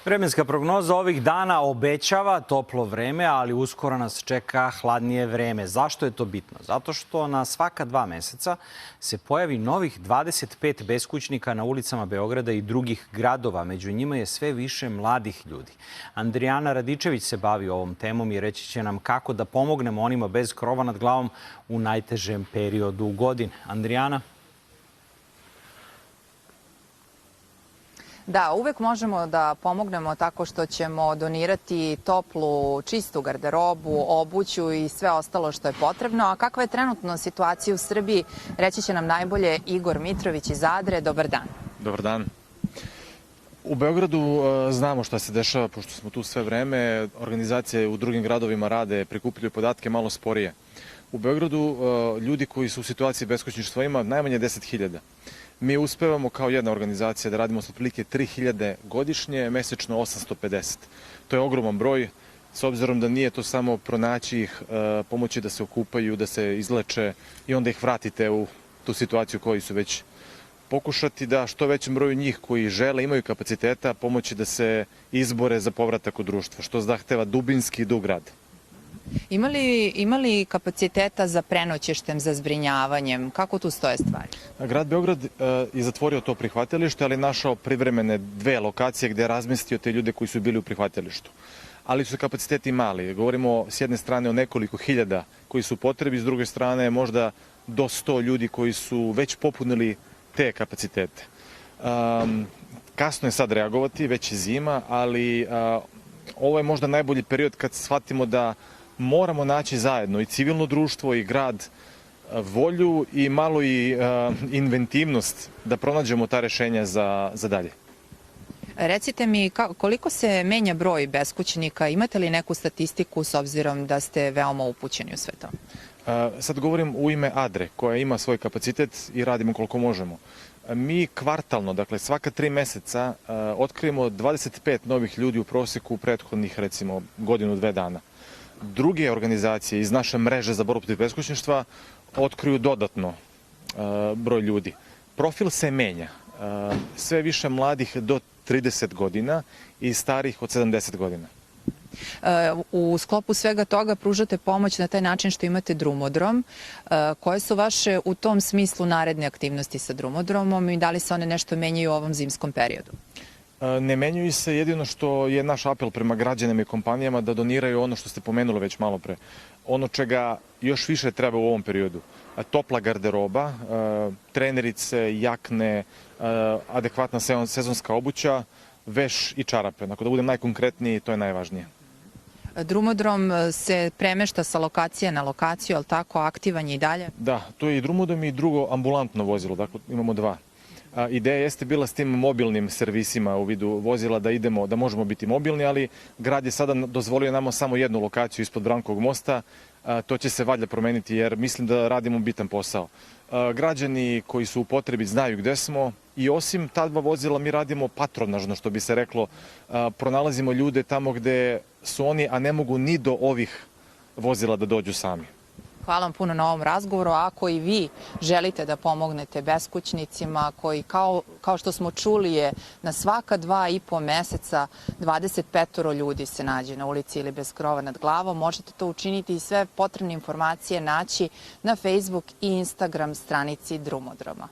Vremenska prognoza ovih dana obećava toplo vreme, ali uskoro nas čeka hladnije vreme. Zašto je to bitno? Zato što na svaka 2 meseca se pojavi novih 25 beskućnika na ulicama Beograda i drugih gradova. Među njima je sve više mladih ljudi. Andrijana Radičević se bavi ovom temom i reći će nam kako da pomognemo onima bez krova nad glavom u najtežem periodu godine. Andrijana? Da, uvek možemo da pomognemo tako što ćemo donirati toplu, čistu garderobu, obuću i sve ostalo što je potrebno. A kakva je trenutno situacija u Srbiji, reći će nam najbolje Igor Mitrović iz Adre. Dobar dan. Dobar dan. U Beogradu znamo šta se dešava, pošto smo tu sve vreme. Organizacije u drugim gradovima rade, prikupljaju podatke malo sporije. U Beogradu ljudi koji su u situaciji beskućništva ima najmanje 10.000. Mi uspevamo kao jedna organizacija da radimo s otprilike 3.000 godišnje, mesečno 850. To je ogroman broj, s obzirom da nije to samo pronaći ih, pomoći da se okupaju, da se izleče i onda ih vratite u tu situaciju koju su već pokušati da što većem broju njih koji žele, imaju kapaciteta, pomoći da se izbore za povratak u društvo, što zahteva dubinski i dug rad. Ima li kapaciteta za prenoćeštem, za zbrinjavanjem? Kako tu stoje stvari? Grad Beograd je zatvorio to prihvatilište, ali našao privremene 2 lokacije gde je razmestio te ljude koji su bili u prihvatilištu. Ali su kapaciteti mali. Govorimo s jedne strane o nekoliko hiljada koji su potrebi, s druge strane možda do 100 ljudi koji su već popunili te kapacitete. Kasno je sad reagovati, već je zima, ali ovo je možda najbolji period kad shvatimo da moramo naći zajedno i civilno društvo i grad volju i malo i inventivnost da pronađemo ta rešenja za dalje. Recite mi koliko se menja broj beskućnika, imate li neku statistiku s obzirom da ste veoma upućeni u sve to? Sad govorim u ime Adre koja ima svoj kapacitet i radimo koliko možemo. Mi kvartalno, dakle svaka 3 meseca otkrijemo 25 novih ljudi u proseku u prethodnih recimo godinu, 2 dana. Druge organizacije iz naše mreže za borbu protiv beskućništva otkriju dodatno broj ljudi. Profil se menja. Sve više mladih do 30 godina i starih od 70 godina. U sklopu svega toga pružate pomoć na taj način što imate drumodrom. Koje su vaše u tom smislu naredne aktivnosti sa drumodromom i da li se one nešto menjaju u ovom zimskom periodu? Ne menjaju se, jedino što je naš apel prema građanima i kompanijama da doniraju ono što ste pomenuli već malo pre. Ono čega još više treba u ovom periodu. Topla garderoba, trenerice, jakne, adekvatna sezonska obuća, veš i čarape. Da budem najkonkretniji, to je najvažnije. Drumodrom se premešta sa lokacije na lokaciju, ali tako, aktivan je i dalje? Da, to je i drumodrom i drugo ambulantno vozilo, dakle imamo 2. Ideja jeste bila s tim mobilnim servisima u vidu vozila da možemo biti mobilni, ali grad je sada dozvolio nama samo jednu lokaciju ispod Brankovog mosta. To će se valjda promeniti jer mislim da radimo bitan posao. Građani koji su u potrebi znaju gde smo i osim ta 2 vozila mi radimo patronažno, što bi se reklo. Pronalazimo ljude tamo gde su oni, a ne mogu ni do ovih vozila da dođu sami. Hvala vam puno na ovom razgovoru. Ako i vi želite da pomognete beskućnicima koji, kao što smo čuli, je na svaka 2,5 meseca 25 ljudi se nađe na ulici ili bez krova nad glavom, možete to učiniti i sve potrebne informacije naći na Facebook i Instagram stranici Drumodroma.